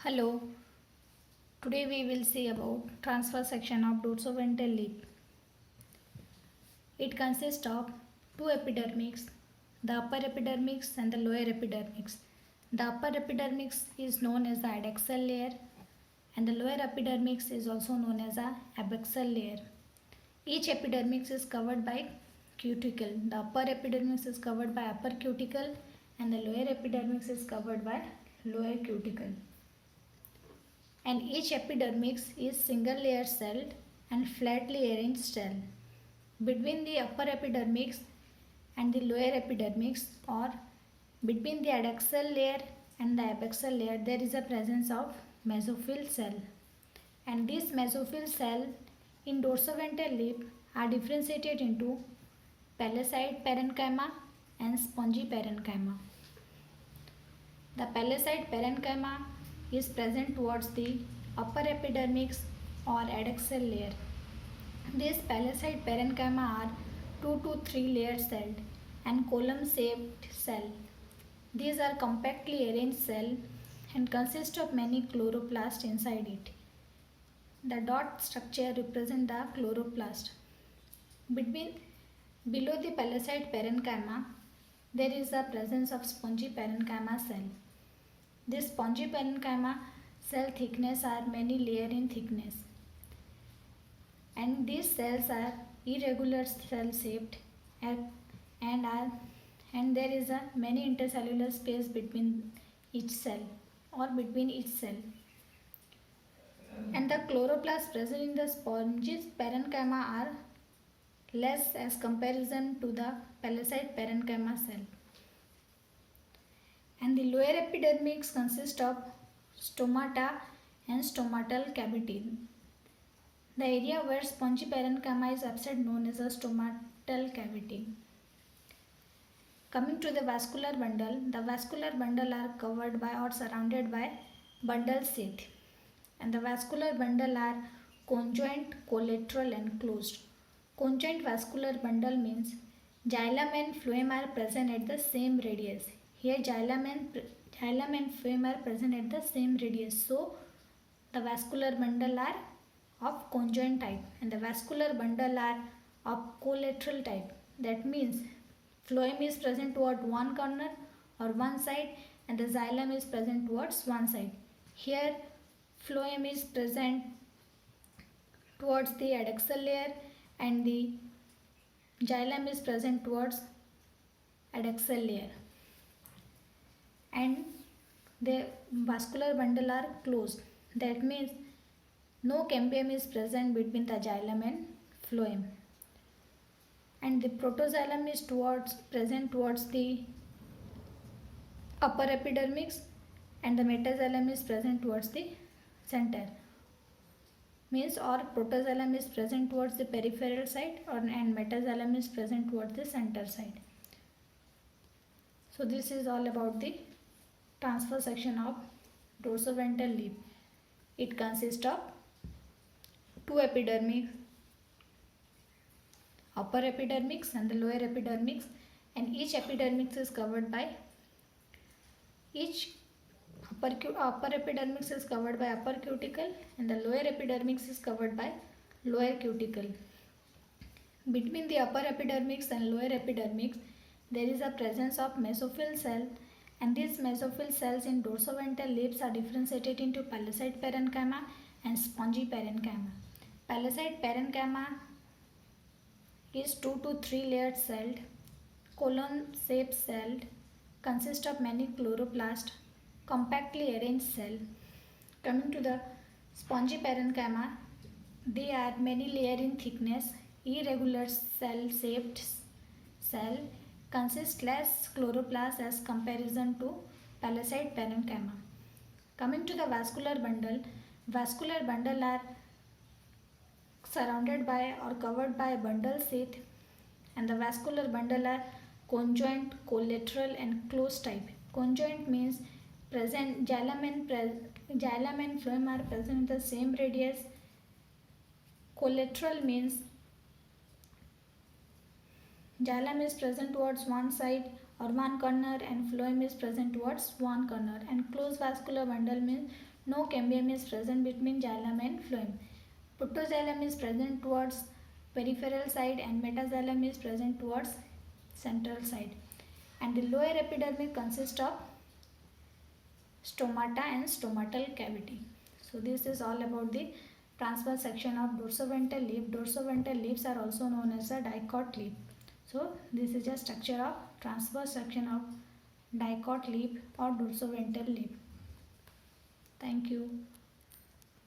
Hello, today we will see about transfer section of dorsoventral lip. It consists of two epidermics, the upper epidermis and the lower epidermis. The upper epidermis is known as the adexal layer and the lower epidermis is also known as the abaxal layer. Each epidermis is covered by cuticle. The upper epidermis is covered by upper cuticle and the lower epidermis is covered by lower cuticle. And each epidermis is single layer celled and flatly arranged cell. Between the upper epidermis and the lower epidermis, or between the adexal layer and the abaxal layer, there is a presence of mesophyll cell. And these mesophyll cell in dorsoventral lip are differentiated into palisade parenchyma and spongy parenchyma. The palisade parenchyma is present towards the upper epidermis or adexal layer. These palisade parenchyma are 2 to 3 layered celled and column-shaped cell. These are compactly arranged cell and consist of many chloroplasts inside it. The dot structure represents the chloroplast. Below the palisade parenchyma, there is the presence of spongy parenchyma cell. This spongy parenchyma cell thickness are many layer in thickness, and these cells are irregular cell shaped and there is a many intercellular space between each cell or between each cell. And the chloroplasts present in the spongy parenchyma are less as comparison to the palisade parenchyma cell. And the lower epidermis consist of stomata and stomatal cavity. The area where spongy parenchyma is absent known as a stomatal cavity. Coming to the vascular bundle, the vascular bundle are covered by or surrounded by bundle sheath. And the vascular bundle are conjoint, collateral and closed. Conjoint vascular bundle means xylem and phloem are present at the same radius. Here xylem and phloem are present at the same radius. So the vascular bundle are of conjoint type and the vascular bundle are of collateral type. That means phloem is present toward one corner or one side and the xylem is present towards one side. Here phloem is present towards the adexal layer and the xylem is present towards adexal layer. And the vascular bundle are closed. That means no cambium is present between the xylem and phloem. And the protoxylem is present towards the upper epidermis and the metaxylem is present towards the center. Means or protoxylem is present towards the peripheral side and metaxylem is present towards the center side. So this is all about the transfer section of dorsoventral lip. It consists of two epidermis, upper epidermis and the lower epidermis, and each epidermis is covered by upper epidermis is covered by upper cuticle and the lower epidermis is covered by lower cuticle. Between the upper epidermis and lower epidermis, there is a presence of mesophyll cell, and these mesophyll cells in dorsoventral lips are differentiated into palisade parenchyma and spongy parenchyma. Palisade parenchyma is 2 to 3 layered celled, column-shaped celled, consist of many chloroplasts, compactly arranged cell. Coming to the spongy parenchyma, they are many layer in thickness, irregular cell-shaped cell, consist less chloroplast as comparison to palisade parenchyma. Coming to the vascular bundle are surrounded by or covered by bundle sheath, and the vascular bundle are conjoint, collateral and closed type. Conjoint means present xylem and phloem are present in the same radius. Collateral means xylem is present towards one side or one corner, and phloem is present towards one corner, and closed vascular bundle means no cambium is present between xylem and phloem. Protoxylem is present towards peripheral side and metaxylem is present towards central side. And the lower epidermis consists of stomata and stomatal cavity. So this is all about the transverse section of dorsoventral leaf. Dorsoventral leaves are also known as a dicot leaf. So this is a structure of transverse section of dicot leaf or dorsoventral leaf. Thank you.